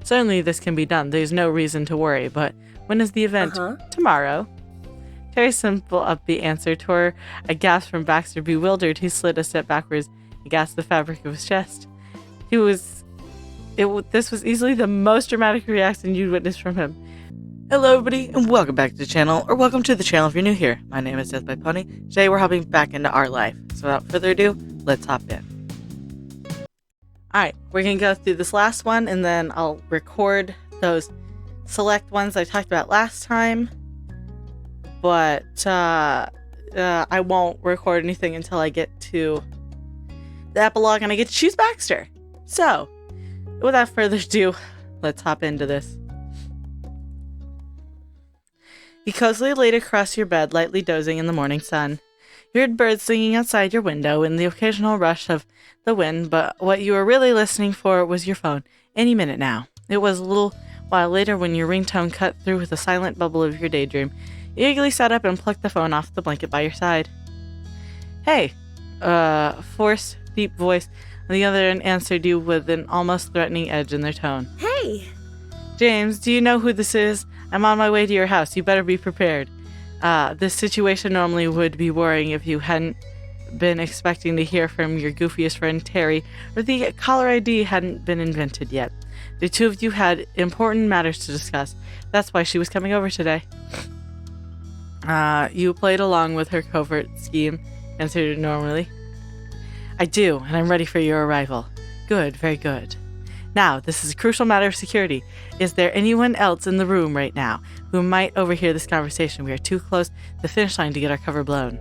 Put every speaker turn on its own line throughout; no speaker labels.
Certainly this can be done. There's no reason to worry, but when is the event? Tomorrow. Terry's simple, upbeat answer tore a gasp from Baxter. Bewildered, he slid a step backwards and gasped the fabric of his chest. This was easily the most dramatic reaction you'd witnessed from him.
Hello everybody, and welcome back to the channel, or welcome to the channel if you're new here. My name is Death by Pony. Today we're hopping back into our life. So without further ado, let's hop in.
Alright, we're going to go through this last one, and then I'll record those select ones I talked about last time. But I won't record anything until I get to the epilogue and I get to choose Baxter. So, without further ado, let's hop into this. You cozily laid across your bed, lightly dozing in the morning sun. You heard birds singing outside your window and the occasional rush of the wind, but what you were really listening for was your phone, any minute now. It was a little while later when your ringtone cut through with the silent bubble of your daydream. You eagerly sat up and plucked the phone off the blanket by your side. Hey, forced, deep voice on the other end answered you with an almost threatening edge in their tone.
Hey!
James, do you know who this is? I'm on my way to your house. You better be prepared. This situation normally would be worrying if you hadn't been expecting to hear from your goofiest friend Terry, or the caller ID hadn't been invented yet. The two of you had important matters to discuss. That's why she was coming over today. You played along with her covert scheme, answered normally. I do, and I'm ready for your arrival. Good, very good. Now, this is a crucial matter of security. Is there anyone else in the room right now who might overhear this conversation? We are too close to the finish line to get our cover blown.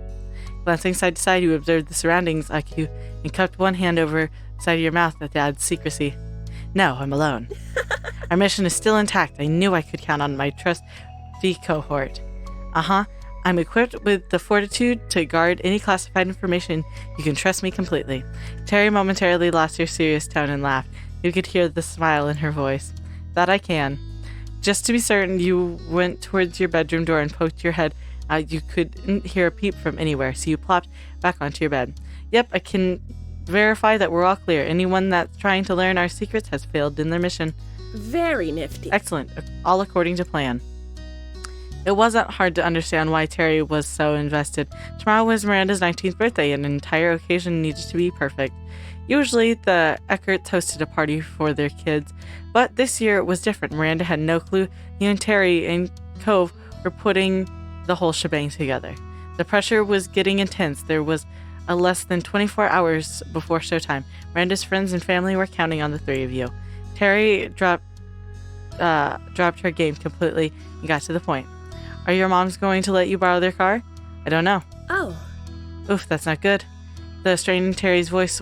Glancing side to side, you observed the surroundings like you and cupped one hand over the side of your mouth that adds secrecy. No, I'm alone. Our mission is still intact. I knew I could count on my trusty cohort. I'm equipped with the fortitude to guard any classified information. You can trust me completely. Terry momentarily lost her serious tone and laughed. You could hear the smile in her voice. That I can. Just to be certain, you went towards your bedroom door and poked your head. You couldn't hear a peep from anywhere, so you plopped back onto your bed. Yep, I can verify that we're all clear. Anyone that's trying to learn our secrets has failed in their mission.
Very nifty.
Excellent. All according to plan. It wasn't hard to understand why Terry was so invested. Tomorrow was Miranda's 19th birthday, and an entire occasion needed to be perfect. Usually, the Eckerts hosted a party for their kids, but this year it was different. Miranda had no clue you and Terry and Cove were putting the whole shebang together. The pressure was getting intense. There was a less than 24 hours before showtime. Miranda's friends and family were counting on the three of you. Terry dropped her game completely and got to the point. Are your moms going to let you borrow their car? I don't know.
Oh.
Oof, that's not good. The strain in Terry's voice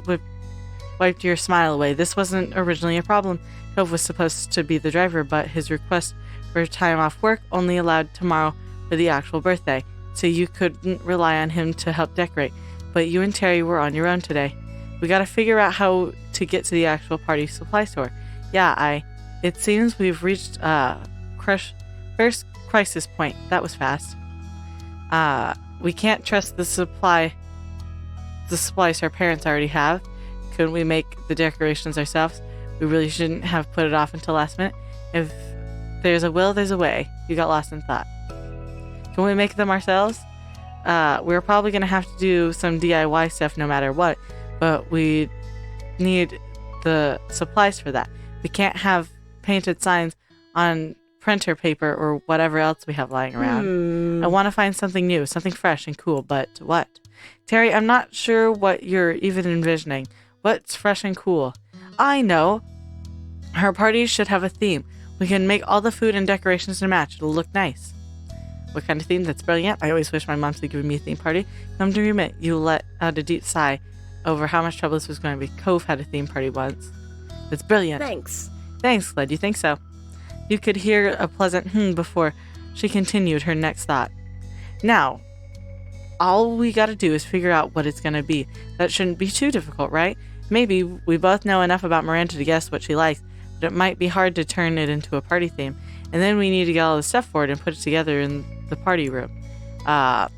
wiped your smile away. This wasn't originally a problem. Cove was supposed to be the driver, but his request for time off work only allowed tomorrow for the actual birthday, so you couldn't rely on him to help decorate. But you and Terry were on your own today. We gotta figure out how to get to the actual party supply store. Yeah, it seems we've reached first crisis point. That was fast. We can't trust the supplies our parents already have. Couldn't we make the decorations ourselves? We really shouldn't have put it off until last minute. If there's a will, there's a way. You got lost in thought. Can we make them ourselves? We're probably going to have to do some DIY stuff no matter what, but we need the supplies for that. We can't have painted signs on printer paper or whatever else we have lying around. I want to find something new, something fresh and cool, but what? Terry, I'm not sure what you're even envisioning. What's fresh and cool? I know. Her party should have a theme. We can make all the food and decorations to match. It'll look nice. What kind of theme? That's brilliant. I always wish my mom had given me a theme party. Come to admit, you let out a deep sigh over how much trouble this was going to be. Cove had a theme party once. That's brilliant. Thanks, glad you think so. You could hear a pleasant before she continued her next thought. Now, all we gotta do is figure out what it's gonna be. That shouldn't be too difficult, right? Maybe we both know enough about Miranda to guess what she likes, but it might be hard to turn it into a party theme. And then we need to get all the stuff for it and put it together in the party room.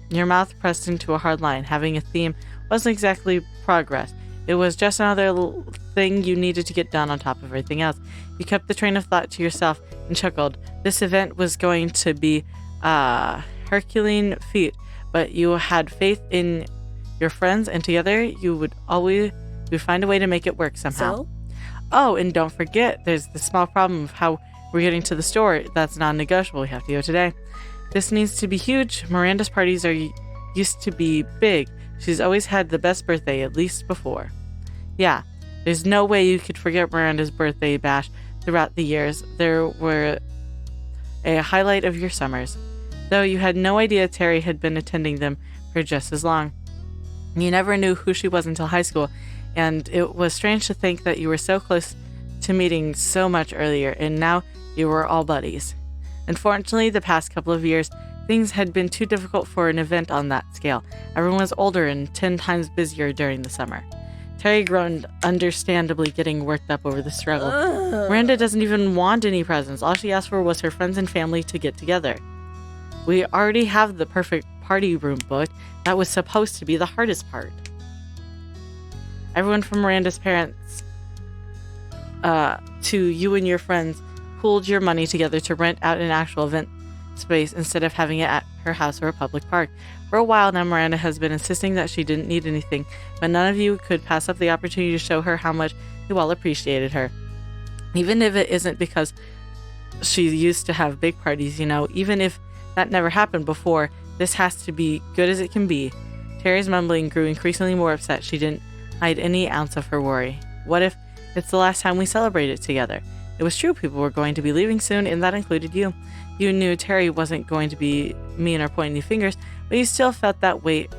Your mouth pressed into a hard line. Having a theme wasn't exactly progress. It was just another thing you needed to get done on top of everything else. You kept the train of thought to yourself and chuckled. This event was going to be a Herculean feat, but you had faith in your friends, and together you would find a way to make it work somehow.
So?
Oh, and don't forget, there's the small problem of how we're getting to the store. That's non-negotiable. We have to go today. This needs to be huge. Miranda's parties used to be big. She's always had the best birthday, at least before. Yeah, there's no way you could forget Miranda's birthday bash throughout the years. There were a highlight of your summers, though you had no idea Terry had been attending them for just as long. You never knew who she was until high school, and it was strange to think that you were so close to meeting so much earlier, and now you were all buddies. Unfortunately, the past couple of years, things had been too difficult for an event on that scale. Everyone was older and 10 times busier during the summer. Terry groaned, understandably getting worked up over the struggle. Miranda doesn't even want any presents. All she asked for was her friends and family to get together. We already have the perfect party room booked. That was supposed to be the hardest part. Everyone from Miranda's parents to you and your friends pooled your money together to rent out an actual event space instead of having it at her house or a public park. For a while now, Miranda has been insisting that she didn't need anything, but none of you could pass up the opportunity to show her how much you all appreciated her. Even if it isn't because she used to have big parties, even if that never happened before, this has to be good as it can be. Terry's mumbling grew increasingly more upset. She didn't hide any ounce of her worry. What if it's the last time we celebrated together? It was true, people were going to be leaving soon, and that included you. You knew Terry wasn't going to be mean or pointing any fingers, but you still felt that weight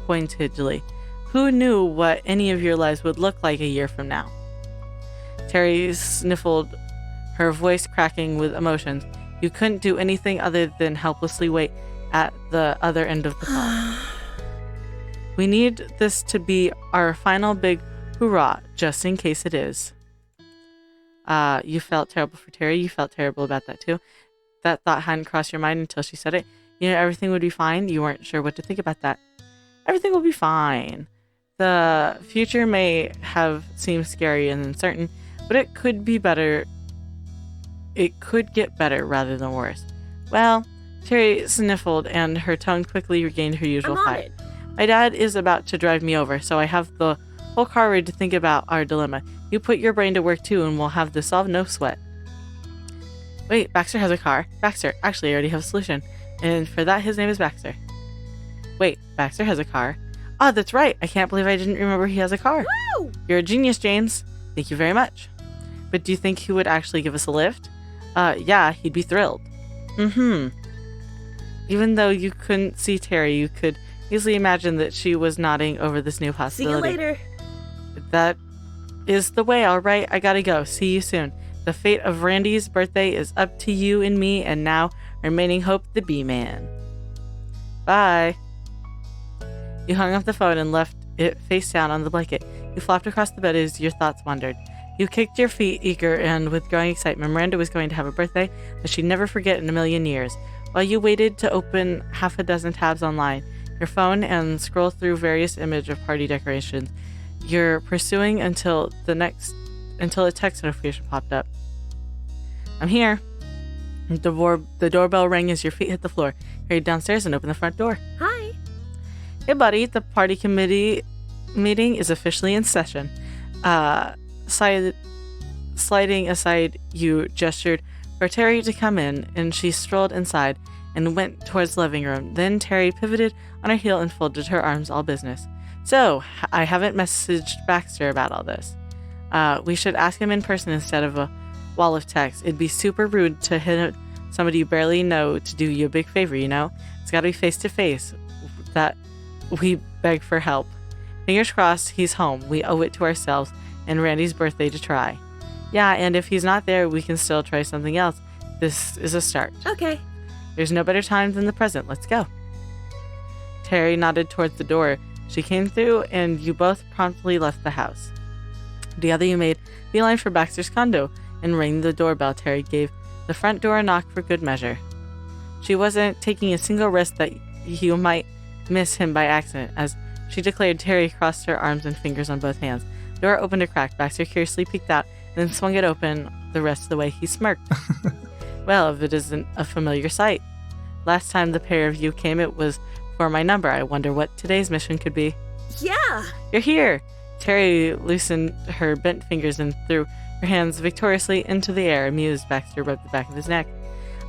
pointedly. Who knew what any of your lives would look like a year from now? Terry sniffled, her voice cracking with emotions. You couldn't do anything other than helplessly wait at the other end of the call. We need this to be our final big hoorah, just in case it is. You felt terrible for Terry. You felt terrible about that too. That thought hadn't crossed your mind until she said it. Everything would be fine. You weren't sure what to think about that. Everything will be fine. The future may have seemed scary and uncertain, but it could be better. It could get better rather than worse. Well, Terry sniffled, and her tone quickly regained her usual height. My dad is about to drive me over, so I have the whole car ready to think about our dilemma. You put your brain to work too, and we'll have this solved, no sweat. Wait, Baxter has a car. Baxter, actually, I already have a solution. And for that, his name is Baxter. Wait, Baxter has a car. Oh, that's right. I can't believe I didn't remember he has a car.
Woo!
You're a genius, James. Thank you very much. But do you think he would actually give us a lift? Yeah, he'd be thrilled. Even though you couldn't see Terry, you could easily imagine that she was nodding over this new possibility.
See you later.
That is the way, all right. I gotta go. See you soon. The fate of Randy's birthday is up to you and me, and now remaining hope, the Bee-Man. Bye. You hung up the phone and left it face down on the blanket. You flopped across the bed as your thoughts wandered. You kicked your feet, eager and with growing excitement. Miranda was going to have a birthday that she'd never forget in a million years. While you waited to open half a dozen tabs online, your phone, and scroll through various images of party decorations, you're pursuing until a text notification popped up. I'm here. The doorbell rang as your feet hit the floor. Hurried downstairs and opened the front door.
Hi.
Hey, buddy. The party committee meeting is officially in session. Sliding aside, you gestured for Terry to come in, and she strolled inside and went towards the living room. Then Terry pivoted on her heel and folded her arms, all business. So, I haven't messaged Baxter about all this. We should ask him in person instead of a wall of text. It'd be super rude to hit somebody you barely know to do you a big favor, It's gotta be face to face. That we beg for help. Fingers crossed he's home. We owe it to ourselves and Randy's birthday to try. Yeah, and if he's not there, we can still try something else. This is a start.
Okay.
There's no better time than the present. Let's go. Terry nodded towards the door. She came through, and you both promptly left the house. Together you made beeline for Baxter's condo and rang the doorbell. Terry gave the front door a knock for good measure. She wasn't taking a single risk that you might miss him by accident. As she declared, Terry crossed her arms and fingers on both hands. The door opened a crack. Baxter curiously peeked out and then swung it open. The rest of the way he smirked. Well, if it isn't a familiar sight. Last time the pair of you came, it was for my number. I wonder what today's mission could be.
Yeah!
You're here! Terry loosened her bent fingers and threw her hands victoriously into the air. Amused, Baxter rubbed the back of his neck.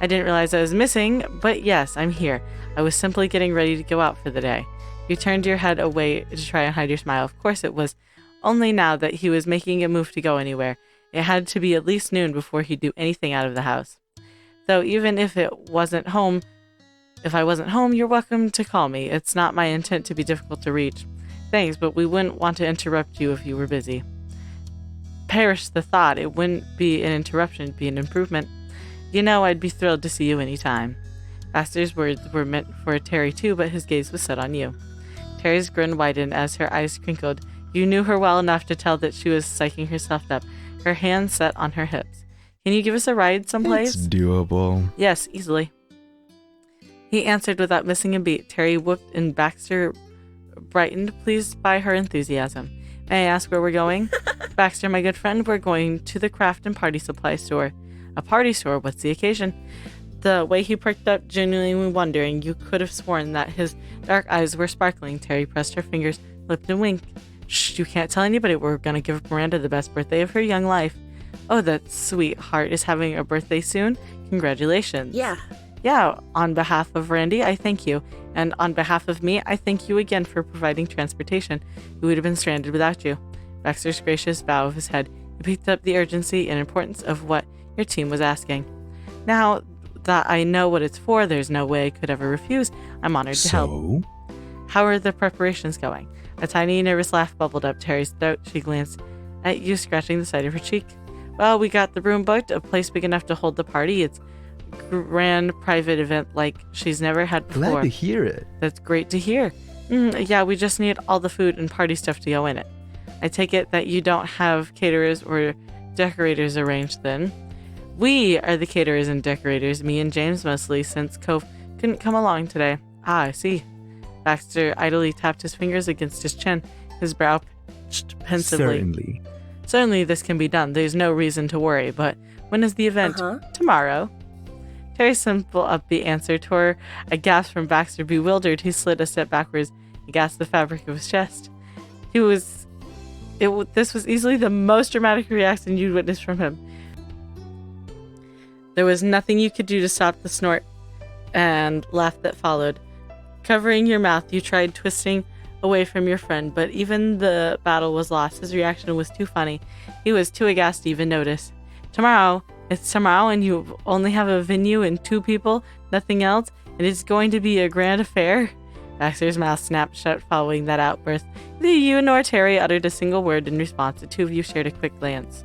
I didn't realize I was missing, but yes, I'm here. I was simply getting ready to go out for the day. You turned your head away to try and hide your smile. Of course it was only now that he was making a move to go anywhere. It had to be at least noon before he'd do anything out of the house. Though even if I wasn't home, you're welcome to call me. It's not my intent to be difficult to reach. Thanks, but we wouldn't want to interrupt you if you were busy. Perish the thought. It wouldn't be an interruption, it'd be an improvement. You know, I'd be thrilled to see you anytime. Baxter's words were meant for Terry too, but his gaze was set on you. Terry's grin widened as her eyes crinkled. You knew her well enough to tell that she was psyching herself up, her hands set on her hips. Can you give us a ride someplace?
It's doable.
Yes, easily. He answered without missing a beat. Terry whooped and Baxter brightened, pleased by her enthusiasm. May I ask where we're going? Baxter, my good friend, we're going to the craft and party supply store. A party store? What's the occasion? The way he perked up, genuinely wondering, you could have sworn that his dark eyes were sparkling. Terry pressed her fingers, lipped and winked. Shh, you can't tell anybody. We're going to give Miranda the best birthday of her young life. Oh, that sweetheart is having a birthday soon? Congratulations. Yeah, on behalf of Randy, I thank you. And on behalf of me, I thank you again for providing transportation. We would have been stranded without you. Baxter's gracious bow of his head. He picked up the urgency and importance of what your team was asking. Now that I know what it's for, there's no way I could ever refuse. I'm honored to help. How are the preparations going? A tiny, nervous laugh bubbled up Terry's throat. She glanced at you, scratching the side of her cheek. Well, we got the room booked, a place big enough to hold the party. It's grand private event like she's never had before.
Glad to hear it.
That's great to hear. Yeah, we just need all the food and party stuff to go in it. I take it that you don't have caterers or decorators arranged then. We are the caterers and decorators, me and James mostly, since Cove couldn't come along today. Ah, I see. Baxter idly tapped his fingers against his chin, his brow pinched pensively. Certainly this can be done. There's no reason to worry, but when is the event? Tomorrow. Terry's simple, upbeat answer tore a gasp from Baxter. Bewildered, he slid a step backwards and gasped the fabric of his chest. This was easily the most dramatic reaction you'd witnessed from him. There was nothing you could do to stop the snort and laugh that followed. Covering your mouth, you tried twisting away from your friend, but even the battle was lost. His reaction was too funny. He was too aghast to even notice. Tomorrow, it's tomorrow, and you only have a venue and 2 people, nothing else, and it's going to be a grand affair? Baxter's mouth snapped shut following that outburst. Neither you nor Terry uttered a single word in response. The 2 of you shared a quick glance.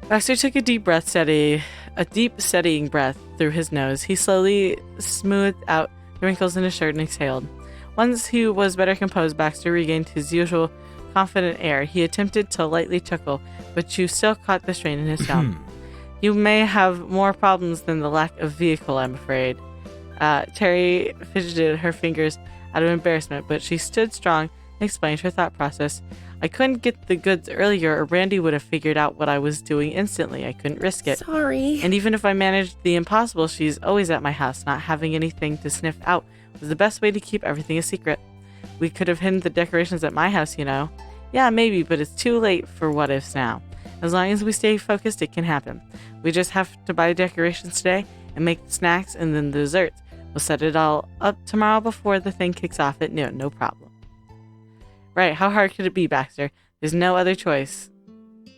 Baxter took a deep, steadying breath through his nose. He slowly smoothed out the wrinkles in his shirt and exhaled. Once he was better composed, Baxter regained his usual confident air. He attempted to lightly chuckle, but you still caught the strain in his tone. You may have more problems than the lack of vehicle, I'm afraid. Terry fidgeted her fingers out of embarrassment, but she stood strong and explained her thought process. I couldn't get the goods earlier, or Randy would have figured out what I was doing instantly. I couldn't risk it.
Sorry.
And even if I managed the impossible, she's always at my house. Not having anything to sniff out was the best way to keep everything a secret. We could have hidden the decorations at my house, you know. Yeah, maybe, but it's too late for what ifs now. As long as we stay focused, it can happen. We just have to buy decorations today and make the snacks and then the desserts. We'll set it all up tomorrow before the thing kicks off at noon. No problem. Right, how hard could it be, Baxter? There's no other choice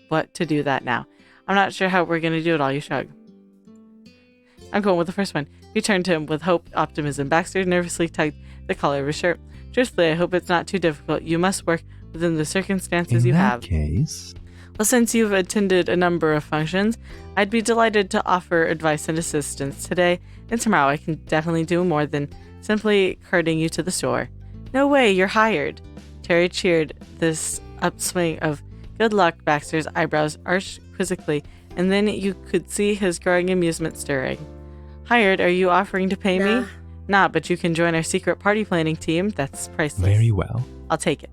but to do that now. I'm not sure how we're going to do it all, you shrug. I'm going with the first one. You turned to him with hope, optimism. Baxter nervously tugged the collar of his shirt. Truthfully, I hope it's not too difficult. You must work within the circumstances you have.
In that case...
Well, since you've attended a number of functions, I'd be delighted to offer advice and assistance. Today and tomorrow I can definitely do more than simply carting you to the store. No way, you're hired. Terry cheered this upswing of good luck. Baxter's eyebrows arched quizzically, and then you could see his growing amusement stirring. Hired? Are you offering to pay me? Nah, but you can join our secret party planning team. That's priceless.
Very well.
I'll take it.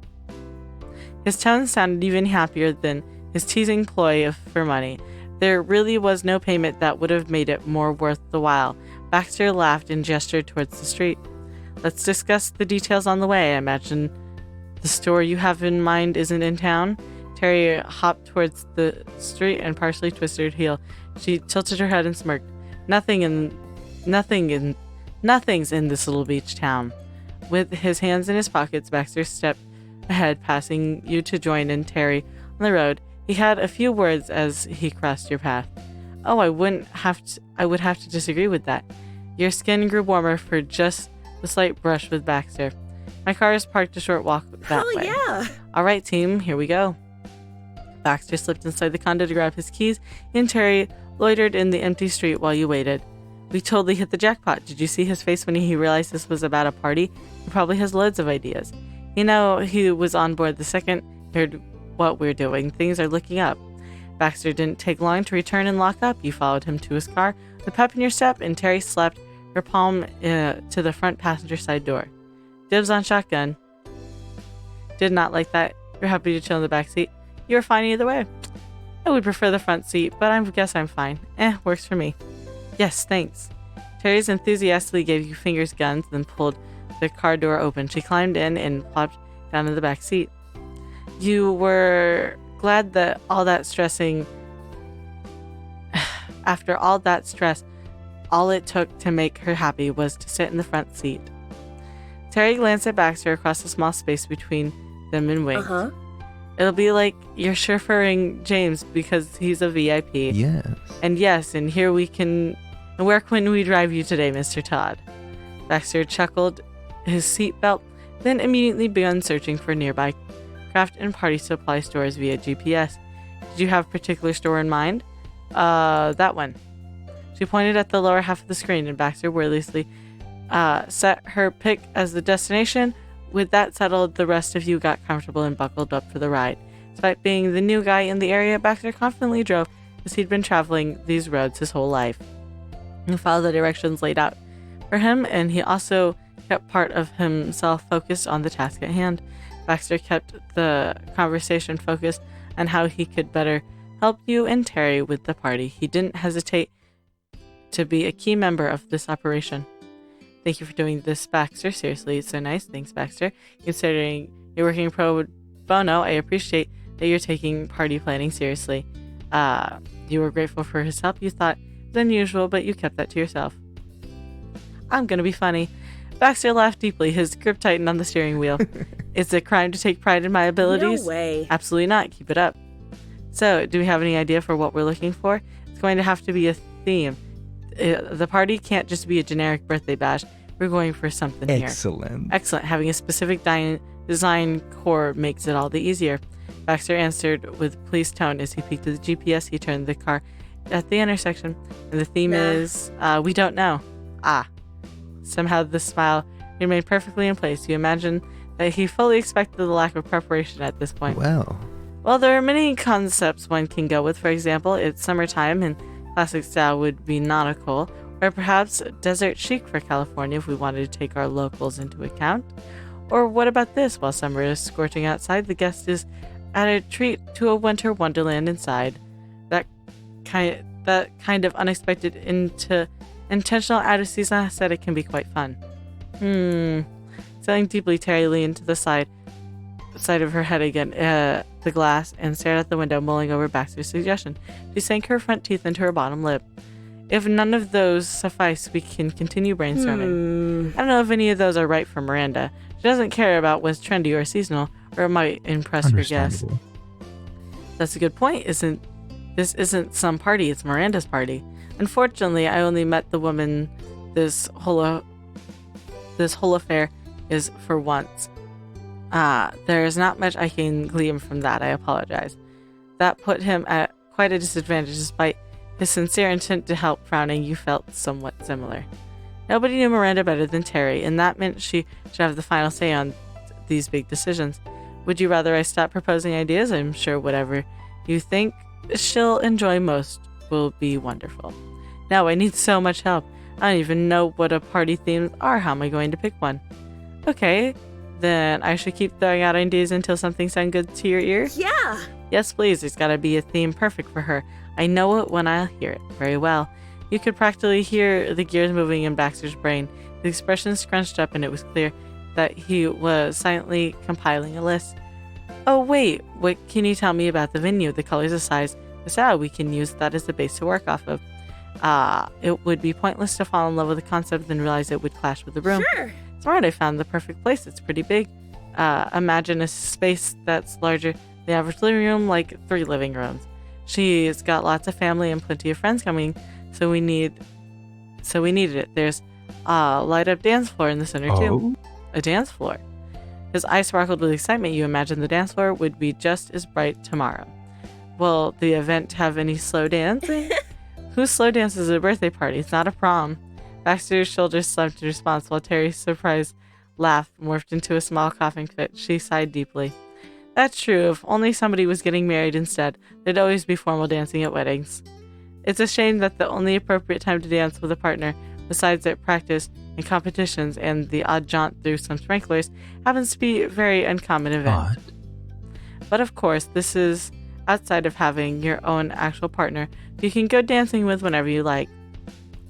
His tone sounded even happier than his teasing ploy for money. There really was no payment that would have made it more worth the while. Baxter laughed and gestured towards the street. Let's discuss the details on the way. I imagine the store you have in mind isn't in town. Terry hopped towards the street and partially twisted her heel. She tilted her head and smirked. Nothing's in this little beach town. With his hands in his pockets, Baxter stepped ahead, passing you to join in Terry on the road. He had a few words as he crossed your path. Oh, I would have to disagree with that. Your skin grew warmer for just the slight brush with Baxter. My car is parked a short walk that way.
Yeah.
All right, team, here we go. Baxter slipped inside the condo to grab his keys, and Terry loitered in the empty street while you waited. We totally hit the jackpot. Did you see his face when he realized this was about a party? He probably has loads of ideas. You know, he was on board the second he heard what we're doing. Things are looking up. Baxter didn't take long to return and lock up. You followed him to his car, the pep in your step, and Terry slapped her palm to the front passenger side door. Dibs on shotgun. Did not like that. You're happy to chill in the back seat. You're fine either way. I would prefer the front seat, but I guess I'm fine. Works for me. Yes, thanks. Terry's enthusiastically gave you fingers guns, then pulled the car door open. She climbed in and plopped down in the back seat. You were glad that all that stressing... After all that stress, all it took to make her happy was to sit in the front seat. Terry glanced at Baxter across the small space between them and winked. It'll be like you're chauffeuring James because he's a VIP.
Yes.
And yes, and here we can... Where can we drive you today, Mr. Todd? Baxter chuckled his seatbelt, then immediately began searching for nearby craft and party supply stores via GPS. Did you have a particular store in mind? That one. She pointed at the lower half of the screen, and Baxter wordlessly set her pick as the destination. With that settled, the rest of you got comfortable and buckled up for the ride. Despite being the new guy in the area, Baxter confidently drove as he'd been traveling these roads his whole life. He followed the directions laid out for him, and he also kept part of himself focused on the task at hand. Baxter kept the conversation focused on how he could better help you and Terry with the party. He didn't hesitate to be a key member of this operation. Thank you for doing this, Baxter. Seriously, it's so nice. Thanks, Baxter. Considering you're working pro bono, I appreciate that you're taking party planning seriously. You were grateful for his help. You thought it was unusual, but you kept that to yourself. I'm gonna be funny. Baxter laughed deeply, his grip tightened on the steering wheel. It's a crime to take pride in my abilities?
No way.
Absolutely not. Keep it up. So, do we have any idea for what we're looking for? It's going to have to be a theme. The party can't just be a generic birthday bash. We're going for something here. Excellent. Having a specific design core makes it all the easier. Baxter answered with pleased tone as he peeked at the GPS. He turned the car at the intersection, and the theme is, we don't know. Somehow the smile remained perfectly in place. You imagine that he fully expected the lack of preparation at this point. Well, there are many concepts one can go with. For example, it's summertime and classic style would be nautical, or perhaps desert chic for California if we wanted to take our locals into account. Or what about this? While summer is scorching outside, the guest is at a treat to a winter wonderland inside. That kind of unexpected intentional out-of-season aesthetic can be quite fun. Sailing deeply, Terry leaned to the side of her head again, the glass, and stared out the window, mulling over Baxter's suggestion. She sank her front teeth into her bottom lip. If none of those suffice, we can continue brainstorming. I don't know if any of those are right for Miranda. She doesn't care about what's trendy or seasonal, or it might impress her guests. That's a good point. This isn't some party, it's Miranda's party. Unfortunately, I only met the woman this whole affair is for once. There is not much I can glean from that. I apologize. That put him at quite a disadvantage. Despite his sincere intent to help, frowning, you felt somewhat similar. Nobody knew Miranda better than Terry, and that meant she should have the final say on these big decisions. Would you rather I stop proposing ideas? I'm sure whatever you think she'll enjoy most will be wonderful. No, I need so much help. I don't even know what a party themes are. How am I going to pick one? Okay, Then I should keep throwing out ideas until something sounds good to your ear?
Yeah.
Yes, please. There's gotta be a theme perfect for her. I know it when I hear it. Very well. You could practically hear the gears moving in Baxter's brain. The expression scrunched up, and it was clear that he was silently compiling a list. Oh, wait. What can you tell me about the venue? The colors, the size, the style? We can use that as a base to work off of. It would be pointless to fall in love with the concept and realize it would clash with the room.
Sure.
Smart, I found the perfect place. It's pretty big. Imagine a space that's larger than the average living room, like 3 living rooms. She's got lots of family and plenty of friends coming, so we needed it. There's a light-up dance floor in the center too. A dance floor. His eyes sparkled with excitement. You imagine the dance floor would be just as bright tomorrow. Will the event have any slow dancing? Who slow dances at a birthday party? It's not a prom. Baxter's shoulders slumped in response while Terry's surprised laugh morphed into a small coughing fit. She sighed deeply. That's true. If only somebody was getting married instead, there'd always be formal dancing at weddings. It's a shame that the only appropriate time to dance with a partner, besides at practice and competitions and the odd jaunt through some sprinklers, happens to be a very uncommon event. But of course, this is outside of having your own actual partner who you can go dancing with whenever you like.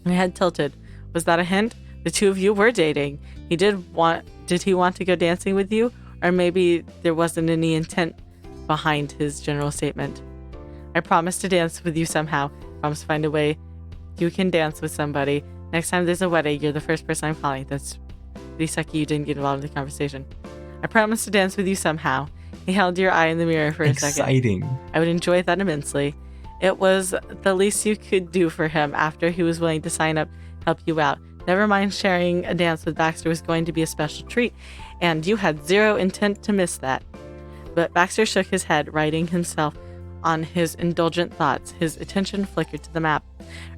My head tilted. Was that a hint? The two of you were dating. Did he want to go dancing with you? Or maybe there wasn't any intent behind his general statement. I promise to dance with you somehow. Promise to find a way you can dance with somebody. Next time there's a wedding, you're the first person I'm calling. That's pretty sucky you didn't get involved in the conversation. I promise to dance with you somehow. He held your eye in the mirror for a second.
Exciting.
I would enjoy that immensely. It was the least you could do for him after he was willing to sign up to help you out. Never mind, sharing a dance with Baxter was going to be a special treat, and you had zero intent to miss that. But Baxter shook his head, righting himself on his indulgent thoughts. His attention flickered to the map.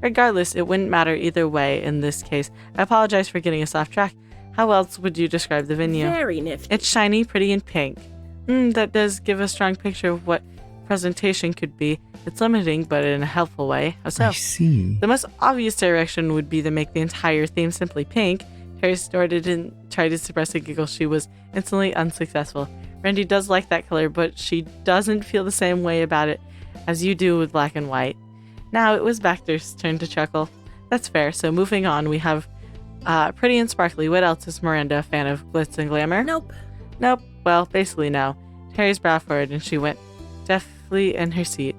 Regardless, it wouldn't matter either way in this case. I apologize for getting us off track. How else would you describe the venue?
Very nifty.
It's shiny, pretty, and pink. That does give a strong picture of what presentation could be. It's limiting, but in a helpful way. How so?
I see.
The most obvious direction would be to make the entire theme simply pink. Terry snorted and tried to suppress a giggle. She was instantly unsuccessful. Randy does like that color, but she doesn't feel the same way about it as you do with black and white. Now it was Baxter's turn to chuckle. That's fair. So moving on, we have pretty and sparkly. What else is Miranda a fan of? Glitz and glamour?
Nope.
Nope. Well, basically no. Terry's brow furrowed and she went deftly in her seat.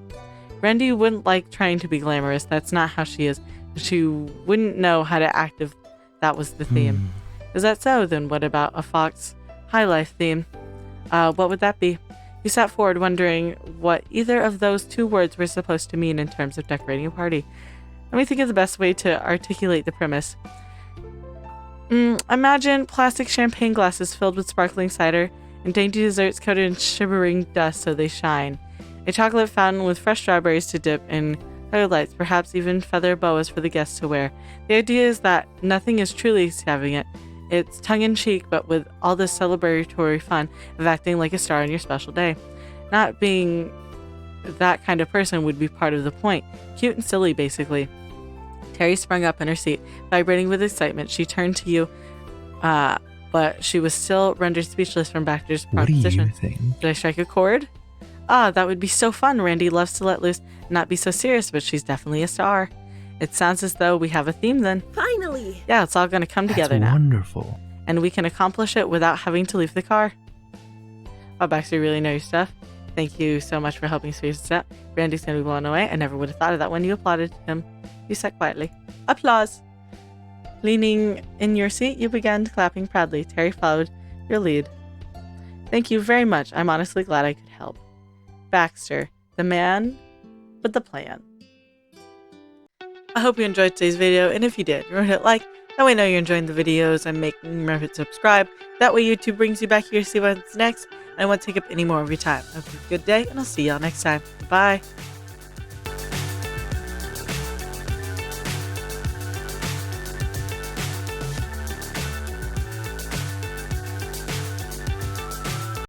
Randy wouldn't like trying to be glamorous. That's not how she is. She wouldn't know how to act if that was the theme. Is that so? Then what about a Fox High Life theme? What would that be? He sat forward, wondering what either of those two words were supposed to mean in terms of decorating a party. Let me think of the best way to articulate the premise. Imagine plastic champagne glasses filled with sparkling cider and dainty desserts coated in shimmering dust so they shine. A chocolate fountain with fresh strawberries to dip in colored lights, perhaps even feather boas for the guests to wear. The idea is that nothing is truly extravagant. It's tongue-in-cheek, but with all the celebratory fun of acting like a star on your special day. Not being that kind of person would be part of the point. Cute and silly, basically. Terry sprung up in her seat, vibrating with excitement. She turned to you, but she was still rendered speechless from Baxter's proposition.
What do you think?
Did I strike a chord? That would be so fun. Randy loves to let loose and not be so serious, but she's definitely a star. It sounds as though we have a theme then.
Finally.
Yeah, it's all going to come together
That's
now.
wonderful.
And we can accomplish it without having to leave the car. Oh, Baxter, you really know your stuff. Thank you so much for helping Sirius this out. Randy's going to be blown away. I never would have thought of that when you applauded him. You sat quietly. Applause. Leaning in your seat, you began clapping proudly. Terry followed your lead. Thank you very much. I'm honestly glad I could help. Baxter, the man with the plan. I hope you enjoyed today's video, and if you did, remember to hit like. That way I know you're enjoying the videos I'm making. Remember to subscribe. That way YouTube brings you back here to see what's next. I won't take up any more of your time. Have a good day, and I'll see y'all next time. Bye.